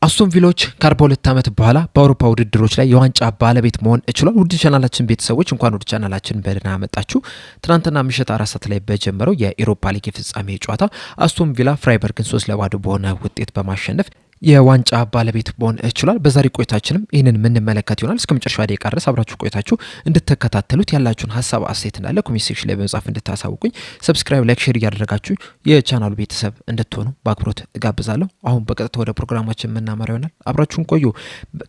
አስቶን ቪላዎች ከ42 ዓመት በኋላ በአውሮፓ ውድድሮች ላይ የዋንጫ ባለቤት መሆን ችሏል። ውድ ቻናላችን ቤተሰቦች እንኳን ወደ ቻናላችን በደህና መጣችሁ። ትናንትና ምሽት 4 ሰዓት ላይ በጀመረው የኤሮፓ ሊግ የፍጻሜ ጨዋታ አስቶን ቪላ ፍራይበርግን 3-2 በሆነ ውጤት በማሸነፍ የዋንጫ ባለቤት መሆን ችሏል። በዛሬ ቆይታችንም ይህንን የምንመለከት ይሆናል። እስከ መጨረሻ ደቂቃ ድረስ አብራችሁ ቆይታችሁ እንድትከታተሉት ያላችሁን ሀሳብ አስተያየት እንዳለ ኮሜንት ሴክሽን ላይ በመጻፍ እንድታሳውቁኝ፣ ሰብስክራይብ፣ ላይክ፣ ሼር እያደረጋችሁ የቻናሉ ቤተሰብ እንድትሆኑ በአክብሮት እጋብዛለሁ። አሁን በቀጥታ ወደ ፕሮግራማችን የምናመራ ይሆናል። አብራችሁን ቆዩ።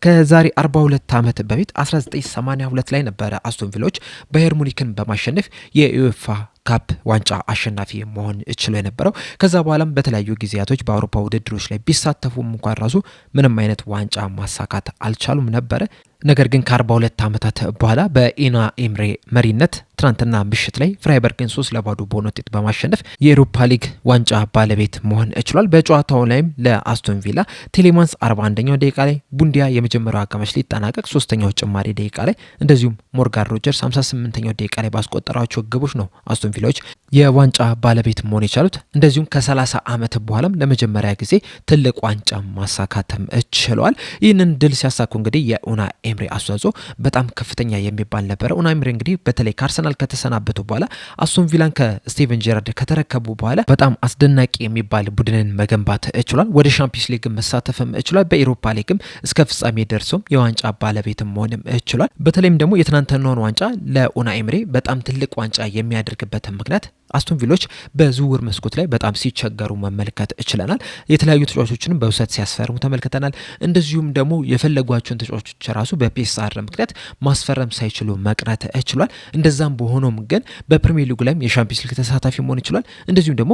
ከዛሬ 42 ዓመት በፊት 1982 ላይ ነበረ አስቶን ቪላዎች ባየር ሙኒክን በማሸነፍ የዩኤፋ ካፕ ዋንጫ አሸናፊ መሆን ችሎ የነበረው። ከዛ በኋላም በተለያዩ ጊዜያቶች በአውሮፓ ውድድሮች ላይ ቢሳተፉም እንኳን ራሱ ምንም አይነት ዋንጫ ማሳካት አልቻሉም ነበረ። ነገር ግን ከ42 ዓመታት በኋላ በኡናይ ኤምሬ መሪነት ትናንትና ምሽት ላይ ፍራይበርግን 3-2 በሆነ ውጤት በማሸነፍ የኤሮፓ ሊግ ዋንጫ ባለቤት መሆን ችሏል። በጨዋታው ላይም ለአስቶን ቪላ ቴሌማንስ 41ኛው ደቂቃ ላይ፣ ቡንዲያ የመጀመሪያው አጋማሽ ሊጠናቀቅ 3ኛው ጭማሪ ደቂቃ ላይ፣ እንደዚሁም ሞርጋን ሮጀርስ 58ኛው ደቂቃ ላይ ባስቆጠራቸው ግቦች ነው አስቶን ቪላዎች የዋንጫ ባለቤት መሆን የቻሉት። እንደዚሁም ከ30 ዓመት በኋላም ለመጀመሪያ ጊዜ ትልቅ ዋንጫ ማሳካትም ችለዋል። ይህንን ድል ሲያሳኩ እንግዲህ የኡናይ ኤምሬ አስተዋጽኦ በጣም ከፍተኛ የሚባል ነበረ። ኡናይ ኤምሬ እንግዲህ በተለይ ከአርሰናል ከተሰናበቱ በኋላ አስቶን ቪላን ከስቲቨን ጄራርድ ከተረከቡ በኋላ በጣም አስደናቂ የሚባል ቡድንን መገንባት ችሏል። ወደ ሻምፒዮንስ ሊግ መሳተፍም ችሏል። በኤሮፓ ሊግም እስከ ፍጻሜ ደርሶም የዋንጫ ባለቤትም መሆንም ችሏል። በተለይም ደግሞ የትናንትናውን ዋንጫ ለኡናይ ኤምሬ በጣም ትልቅ ዋንጫ የሚያደርግበት ምክንያት አስቶን ቪላዎች በዝውውር መስኮት ላይ በጣም ሲቸገሩ መመልከት ችለናል። የተለያዩ ተጫዋቾችንም በውሰት ሲያስፈርሙ ተመልክተናል። እንደዚሁም ደግሞ የፈለጓቸውን ተጫዋቾች ራሱ በፒኤስአር ምክንያት ማስፈረም ሳይችሉ መቅረት ችሏል። እንደዛም በሆኖም ግን በፕሪሚየር ሊጉ ላይም የሻምፒዮንስ ሊግ ተሳታፊ መሆን ችሏል። እንደዚሁም ደግሞ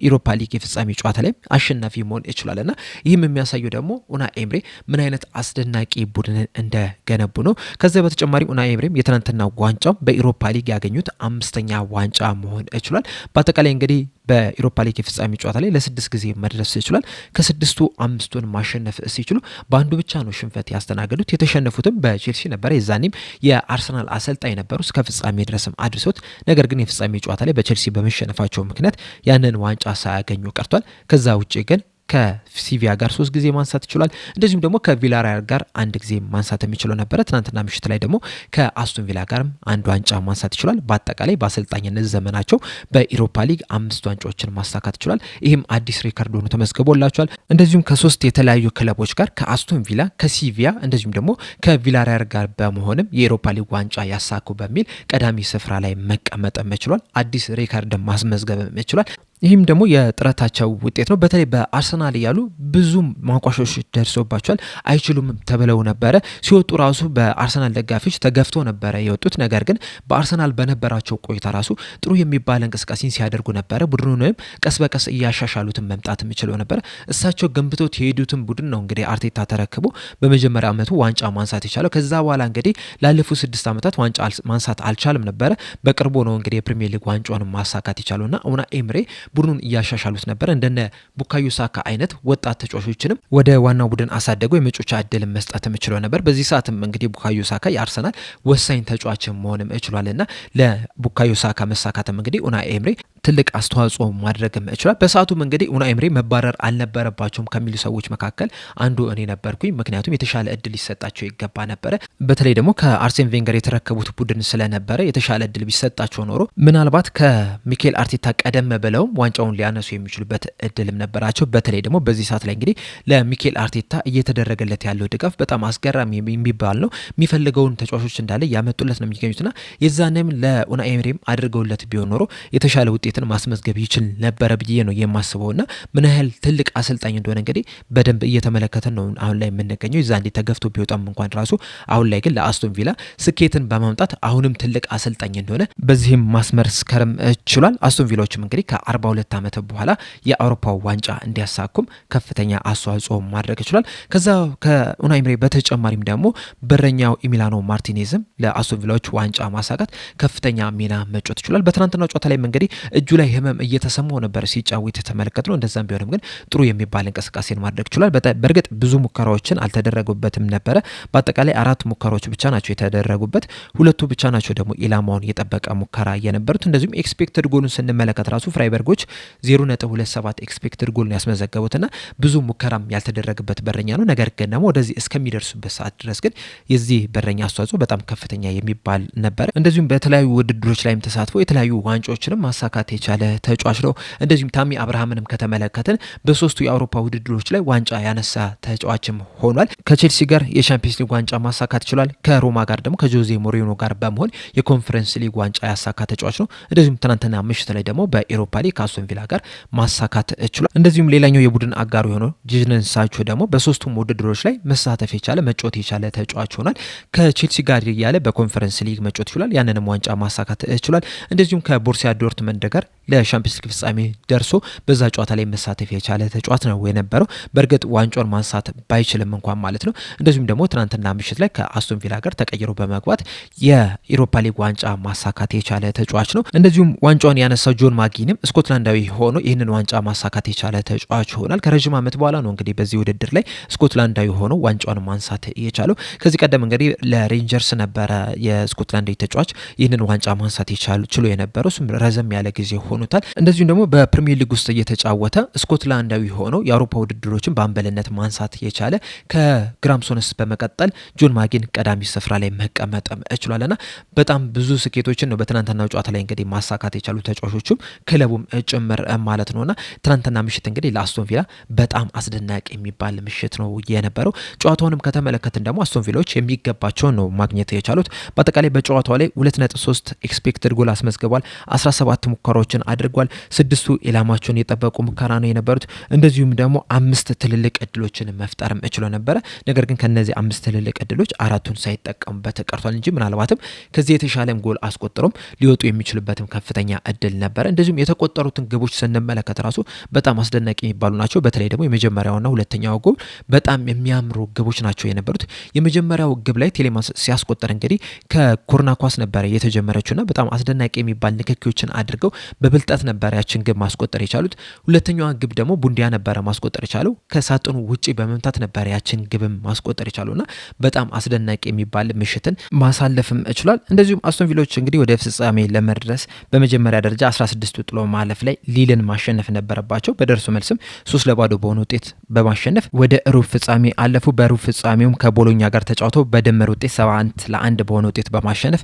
ኢሮፓ ሊግ የፍጻሜ ጨዋታ ላይ አሸናፊ መሆን ይችላልና ይህም የሚያሳየው ደግሞ ኡናይ ኤምሬ ምን አይነት አስደናቂ ቡድን እንደገነቡ ነው። ከዚያ በተጨማሪ ኡናይ ኤምሬም የትናንትና ዋንጫው በኢሮፓ ሊግ ያገኙት 5ኛ ዋንጫ መሆን ይችላል። በአጠቃላይ እንግዲህ በኢሮፓ ሊግ የፍጻሜ ጨዋታ ላይ ለ6 ጊዜ መድረስ ይችላል። ከ6ቱ 5ቱን ማሸነፍ ሲችሉ በአንዱ ብቻ ነው ሽንፈት ያስተናገዱት። የተሸነፉትም በቼልሲ ነበረ። የዛኔም የአርሰናል አሰልጣኝ ነበሩ። እስከ ፍጻሜ ድረስም አድርሶት፣ ነገር ግን የፍጻሜ ጨዋታ ላይ በቼልሲ በመሸነፋቸው ምክንያት ያንን ዋንጫ ሳያገኙ ቀርቷል። ከዛ ውጪ ግን ከሲቪያ ጋር 3 ጊዜ ማንሳት ይችላል። እንደዚሁም ደግሞ ከቪላሪያል ጋር 1 ጊዜ ማንሳት የሚችለው ነበረ። ትናንትና ምሽት ላይ ደግሞ ከአስቶን ቪላ ጋርም 1 ዋንጫ ማንሳት ይችላል። በአጠቃላይ በአሰልጣኝነት ዘመናቸው በኢሮፓ ሊግ 5 ዋንጫዎችን ማሳካት ይችላል። ይህም አዲስ ሪከርድ ሆኖ ተመዝግቦላቸዋል። እንደዚሁም ከ3 የተለያዩ ክለቦች ጋር ከአስቶን ቪላ፣ ከሲቪያ እንደዚሁም ደግሞ ከቪላሪያል ጋር በመሆንም የኢሮፓ ሊግ ዋንጫ ያሳኩ በሚል ቀዳሚ ስፍራ ላይ መቀመጥም ችሏል። አዲስ ሪከርድ ማስመዝገብም ችሏል። ይህም ደግሞ የጥረታቸው ውጤት ነው። በተለይ በአርሰናል እያሉ ብዙ ማንቋሾች ደርሶባቸዋል። አይችሉም ተብለው ነበረ። ሲወጡ ራሱ በአርሰናል ደጋፊዎች ተገፍቶ ነበረ የወጡት። ነገር ግን በአርሰናል በነበራቸው ቆይታ ራሱ ጥሩ የሚባል እንቅስቃሴን ሲያደርጉ ነበረ። ቡድኑንም ቀስ በቀስ እያሻሻሉትን መምጣት የሚችለው ነበረ። እሳቸው ገንብቶት የሄዱትን ቡድን ነው እንግዲህ አርቴታ ተረክቦ በመጀመሪያ ዓመቱ ዋንጫ ማንሳት የቻለው። ከዛ በኋላ እንግዲህ ላለፉት 6 ዓመታት ዋንጫ ማንሳት አልቻለም ነበረ። በቅርቡ ነው እንግዲህ የፕሪሚየር ሊግ ዋንጫውን ማሳካት የቻለውና ኡናይ ኤምሬ ቡድኑን እያሻሻሉት ነበር። እንደነ ቡካዮ ሳካ አይነት ወጣት ተጫዋቾችንም ወደ ዋናው ቡድን አሳደገው የመጮቻ እድል መስጠት የምችለው ነበር። በዚህ ሰዓትም እንግዲህ ቡካዮ ሳካ የአርሰናል ወሳኝ ተጫዋች መሆንም ችሏልና ለቡካዮ ሳካ መሳካትም እንግዲህ ኡናይ ኤምሬ ትልቅ አስተዋጽኦ ማድረግም ችሏል። በሰዓቱም እንግዲህ ኡናይ ኤምሬ መባረር አልነበረባቸውም ከሚሉ ሰዎች መካከል አንዱ እኔ ነበርኩኝ። ምክንያቱም የተሻለ እድል ሊሰጣቸው ይገባ ነበረ። በተለይ ደግሞ ከአርሴን ቬንገር የተረከቡት ቡድን ስለነበረ የተሻለ እድል ቢሰጣቸው ኖሮ ምናልባት ከሚኬል አርቴታ ቀደም ብለውም ዋንጫውን ሊያነሱ የሚችሉበት እድልም ነበራቸው። በተለይ ደግሞ በዚህ ሰዓት ላይ እንግዲህ ለሚኬል አርቴታ እየተደረገለት ያለው ድጋፍ በጣም አስገራሚ የሚባል ነው። የሚፈልገውን ተጫዋቾች እንዳለ ያመጡለት ነው የሚገኙትና የዛኔም ለኡናይ ኤምሬም አድርገውለት ቢሆን ኖሮ የተሻለ ውጤትን ማስመዝገብ ይችል ነበረ ብዬ ነው የማስበውና ምን ያህል ትልቅ አሰልጣኝ እንደሆነ እንግዲህ በደንብ እየተመለከተን ነው አሁን ላይ የምንገኘው። የዛኔ ተገፍቶ ቢወጣም እንኳን ራሱ አሁን ላይ ግን ለአስቶን ቪላ ስኬትን በማምጣት አሁንም ትልቅ አሰልጣኝ እንደሆነ በዚህም ማስመስከርም ችሏል። አስቶን ቪላዎችም እንግዲህ ከ42 ዓመት በኋላ የአውሮፓ ዋንጫ እንዲያሳኩም ከፍተኛ አስተዋጽኦ ማድረግ ይችላል። ከዛ ከኡናይ ኤምሬ በተጨማሪም ደግሞ በረኛው ኢሚሊያኖ ማርቲኔዝም ለአስቶን ቪላዎች ዋንጫ ማሳካት ከፍተኛ ሚና መጫወት ይችላል። በትናንትናው ጨዋታ ላይ እንግዲህ እጁ ላይ ህመም እየተሰማው ነበር ሲጫወት የተመለከትነው። እንደዛም ቢሆንም ግን ጥሩ የሚባል እንቅስቃሴን ማድረግ ይችላል። በእርግጥ ብዙ ሙከራዎችን አልተደረጉበትም ነበረ። በአጠቃላይ 4 ሙከራዎች ብቻ ናቸው የተደረጉበት። 2ቱ ብቻ ናቸው ደግሞ ኢላማውን የጠበቀ ሙከራ የነበሩት። እንደዚሁም ኤክስፔክትድ ጎሉን ስንመለከት ራሱ ፍራይበርጎች ክለቦች 0.27 ኤክስፔክትድ ጎል ነው ያስመዘገቡትና ብዙ ሙከራም ያልተደረገበት በረኛ ነው። ነገር ግን ደግሞ ወደዚህ እስከሚደርሱበት ሰዓት ድረስ ግን የዚህ በረኛ አስተዋጽኦ በጣም ከፍተኛ የሚባል ነበር። እንደዚሁም በተለያዩ ውድድሮች ላይም ተሳትፎ የተለያዩ ዋንጫዎችንም ማሳካት የቻለ ተጫዋች ነው። እንደዚሁም ታሚ አብርሃምንም ከተመለከትን በሶስቱ የአውሮፓ ውድድሮች ላይ ዋንጫ ያነሳ ተጫዋችም ሆኗል። ከቼልሲ ጋር የሻምፒየንስ ሊግ ዋንጫ ማሳካት ችሏል። ከሮማ ጋር ደግሞ ከጆዜ ሞሪኖ ጋር በመሆን የኮንፈረንስ ሊግ ዋንጫ ያሳካ ተጫዋች ነው። እንደዚሁም ትናንትና ምሽት ላይ ደግሞ በኤሮፓ ሊግ ከአስቶን ቪላ ጋር ማሳካት ችሏል። እንደዚሁም ሌላኛው የቡድን አጋሩ የሆነው ጂደን ሳንቾ ደግሞ በሶስቱም ውድድሮች ላይ መሳተፍ የቻለ መጫወት የቻለ ተጫዋች ሆኗል። ከቼልሲ ጋር እያለ በኮንፈረንስ ሊግ መጫወት ችሏል። ያንንም ዋንጫ ማሳካት ችሏል። እንደዚሁም ከቦሩሲያ ዶርትመንድ ጋር ለሻምፒየንስ ሊግ ፍጻሜ ደርሶ በዛ ጨዋታ ላይ መሳተፍ የቻለ ተጫዋች ነው የነበረው። በእርግጥ ዋንጫውን ማንሳት ባይችልም እንኳን ማለት ነው። እንደዚሁም ደግሞ ትናንትና ምሽት ላይ ከአስቶን ቪላ ጋር ተቀይሮ በመግባት የኢሮፓ ሊግ ዋንጫ ማሳካት የቻለ ተጫዋች ነው። እንደዚሁም ዋንጫውን ያነሳው ጆን ማጊንም ስኮትላንዳዊ ሆኖ ይህንን ዋንጫ ማሳካት የቻለ ተጫዋች ሆኗል። ከረጅም ዓመት በኋላ ነው እንግዲህ በዚህ ውድድር ላይ ስኮትላንዳዊ ሆኖ ዋንጫውን ማንሳት የቻለው። ከዚህ ቀደም እንግዲህ ለሬንጀርስ ነበረ የስኮትላንዳዊ ተጫዋች ይህንን ዋንጫ ማንሳት ችሎ የነበረው እሱም ረዘም ያለ ጊዜ ሆኖታል። እንደዚሁም ደግሞ በፕሪሚየር ሊግ ውስጥ እየተጫወተ ስኮትላንዳዊ ሆኖ የአውሮፓ ውድድሮችን በአምበልነት ማንሳት የቻለ ከግራም ሶነስ በመቀጠል ጆን ማጊን ቀዳሚ ስፍራ ላይ መቀመጥ ችሏልና በጣም ብዙ ስኬቶችን ነው በትናንትናው ጨዋታ ላይ እንግዲህ ማሳካት የቻሉ ተጫዋቾችም ክለቡም ጭምር ማለት ነውና ትናንትና ምሽት እንግዲህ ለአስቶን ቪላ በጣም አስደናቂ የሚባል ምሽት ነው የነበረው። ጨዋታውንም ከተመለከትን ደግሞ አስቶን ቪላዎች የሚገባቸውን ነው ማግኘት የቻሉት። በአጠቃላይ በጨዋታው ላይ 2.3 ኤክስፔክትድ ጎል አስመዝግቧል። 17 ሙከራዎችን አድርጓል። 6ቱ ኢላማቸውን የጠበቁ ሙከራ ነው የነበሩት። እንደዚሁም ደግሞ 5 ትልልቅ እድሎችን መፍጠርም ችሎ ነበረ። ነገር ግን ከነዚህ 5 ትልልቅ እድሎች 4ቱን ሳይጠቀሙበት ቀርቷል እንጂ ምናልባትም ከዚህ የተሻለም ጎል አስቆጥሮም ሊወጡ የሚችሉበትም ከፍተኛ እድል ነበረ። እንደዚሁም የተቆጠሩትን ግቦች ስንመለከት ራሱ በጣም አስደናቂ የሚባሉ ናቸው። በተለይ ደግሞ የመጀመሪያውና ሁለተኛው ጎል በጣም የሚያምሩ ግቦች ናቸው የነበሩት። የመጀመሪያው ግብ ላይ ቴሌማንስ ሲያስቆጠር እንግዲህ ከኮርና ኳስ ነበረ የተጀመረችውና በጣም አስደናቂ የሚባል ንክኪዎችን አድርገው በብልጠት ነበረ ያችን ግብ ማስቆጠር የቻሉት። ሁለተኛዋ ግብ ደግሞ ቡንዲያ ነበረ ማስቆጠር የቻለው ከሳጥኑ ውጪ በመምታት ነበረ ያችን ግብም ማስቆጠር የቻሉና በጣም አስደናቂ የሚባል ምሽትን ማሳለፍም ችሏል። እንደዚሁም አስቶን ቪላዎች እንግዲህ ወደ ፍጻሜ ለመድረስ በመጀመሪያ ደረጃ 16ቱ ጥሎ ማለፍ ላይ ሊልን ማሸነፍ ነበረባቸው። በደርሶ መልስም 3-0 በሆነ ውጤት በማሸነፍ ወደ ሩብ ፍጻሜ አለፉ። በሩብ ፍጻሜውም ከቦሎኛ ጋር ተጫውተው በድምር ውጤት 7-1 በሆነ ውጤት በማሸነፍ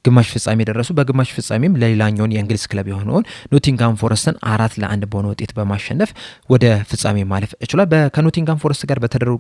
ግማሽ ፍጻሜ ደረሱ። በግማሽ ፍጻሜም ለሌላኛውን የእንግሊዝ ክለብ የሆነውን ኖቲንጋም ፎረስትን 4-1 በሆነ ውጤት በማሸነፍ ወደ ፍጻሜ ማለፍ ችሏል። ከኖቲንጋም ፎረስት ጋር በተደረጉ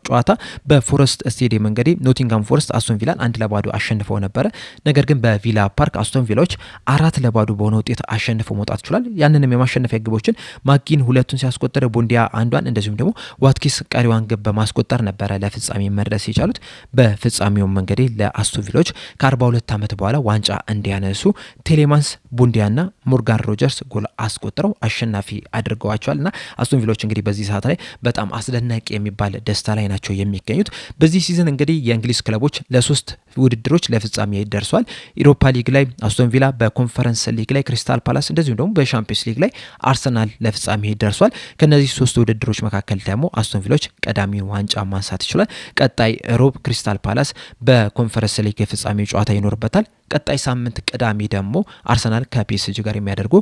ጨዋታ በፎረስት ስቴዲየም እንግዲህ ኖቲንጋም ፎረስት አስቶን ቪላን 1-0 አሸንፈው ነበረ። ነገር ግን በቪላ ፓርክ አስቶን ቪላዎች 4-0 በሆነ ውጤት አሸንፈው መውጣት ችሏል። ያንንም የማሸነፊያ ግቦችን ማጊን 2ቱን ሲያስቆጠረ ቡንዲያ 1ን እንደዚሁም ደግሞ ዋትኪስ ቀሪዋን ግብ በማስቆጠር ነበረ ለፍጻሜ መድረስ የቻሉት። በፍጻሜውም እንግዲህ ለአስቶን ቪላዎች ከ42 ዓመት በኋላ ዋንጫ እንዲያነሱ ቴሌማንስ፣ ቡንዲያና ሞርጋን ሮጀርስ ጎል አስቆጥረው አሸናፊ አድርገዋቸዋልና አስቶን ቪላዎች እንግዲህ በዚህ ሰዓት ላይ በጣም አስደናቂ የሚባል ደስታ ላይ ናቸው የሚገኙት። በዚህ ሲዝን እንግዲህ የእንግሊዝ ክለቦች ለ3 ውድድሮች ለፍጻሜ ደርሷል። ኢሮፓ ሊግ ላይ አስቶን ቪላ፣ በኮንፈረንስ ሊግ ላይ ክሪስታል ፓላስ እንደዚሁም ደግሞ በሻምፒየንስ ሊግ ላይ አርሰናል ለፍጻሜ ደርሷል። ከነዚህ 3 ውድድሮች መካከል ደግሞ አስቶን ቪላዎች ቀዳሚ ዋንጫ ማንሳት ይችላል። ቀጣይ ሮብ ክሪስታል ፓላስ በኮንፈረንስ ሊግ የፍጻሜ ጨዋታ ይኖርበታል። ቀጣይ ሳምንት ቅዳሜ ደግሞ አርሰናል ከፒኤስጂ ጋር የሚያደርጉ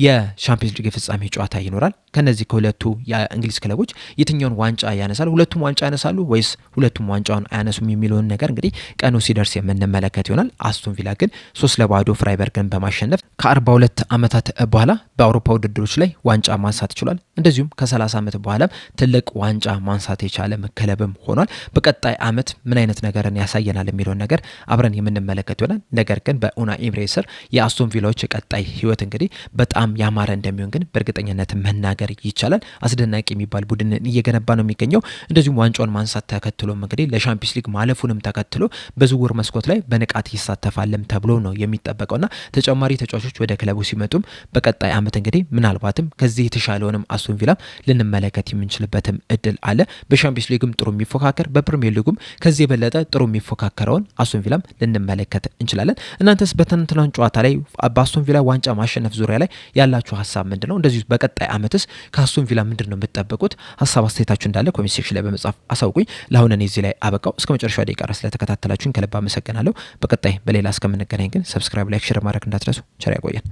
የሻምፒየንስ ሊግ ፍጻሜ ጨዋታ ይኖራል። ከነዚህ ከሁለቱ የእንግሊዝ ክለቦች የትኛውን ዋንጫ ያነሳሉ? ሁለቱም ዋንጫ ያነሳሉ ወይስ ሁለቱም ዋንጫውን አያነሱም የሚለውን ነገር እንግዲህ ቀኑ ሲደርስ የምንመለከት ይሆናል። አስቶን ቪላ ግን 3-0 ፍራይበርግን በማሸነፍ ከ42 ዓመታት በኋላ በአውሮፓ ውድድሮች ላይ ዋንጫ ማንሳት ችሏል። እንደዚሁም ከ30 ዓመት በኋላ ትልቅ ዋንጫ ማንሳት የቻለ ክለብም ሆኗል። በቀጣይ ዓመት ምን አይነት ነገርን ያሳየናል የሚለውን ነገር አብረን የምንመለከት ይሆናል። ነገር ግን በኡናይ ኤምሬ ስር የአስቶን ቪላዎች ቀጣይ ህይወት እንግዲህ በጣም ያማረ እንደሚሆን ግን በእርግጠኝነት መናገር ይቻላል። አስደናቂ የሚባል ቡድንን እየገነባ ነው የሚገኘው። እንደዚሁም ዋንጫውን ማንሳት ተከትሎም እንግዲህ ለሻምፒየንስ ሊግ ማለፉንም ተከትሎ በዝውውር መስኮት ላይ በንቃት ይሳተፋልም ተብሎ ነው የሚጠበቀውና ተጨማሪ ተጫዋቾች ወደ ክለቡ ሲመጡም በቀጣይ ዓመት እንግዲህ ምናልባትም ከዚህ የተሻለውንም አስቶን ቪላ ልንመለከት የምንችልበትም እድል አለ። በሻምፒየንስ ሊግም ጥሩ የሚፎካከር፣ በፕሪሚየር ሊጉም ከዚህ የበለጠ ጥሩ የሚፎካከረውን አስቶን ቪላም ልንመለከት እንችላለን። እናንተስ በትናንትናው ጨዋታ ላይ በአስቶን ቪላ ዋንጫ ማሸነፍ ዙሪያ ላይ ያላችሁ ሀሳብ ምንድነው? እንደዚሁ በቀጣይ ዓመትስ ከአስቶን ቪላ ምንድነው የምትጠብቁት? ሀሳብ አስተያየታችሁ እንዳለ ኮሜንት ሴክሽን ላይ በመጻፍ አሳውቁኝ። ለአሁን እኔ እዚህ ላይ አበቃው። እስከ መጨረሻው ደቂቃ ድረስ ስለተከታተላችሁኝ ከልብ አመሰግናለሁ። በቀጣይ በሌላ እስከምንገናኝ ግን ሰብስክራይብ፣ ላይክ፣ ሼር ማድረግ እንዳትረሱ። ቸር ያቆየን።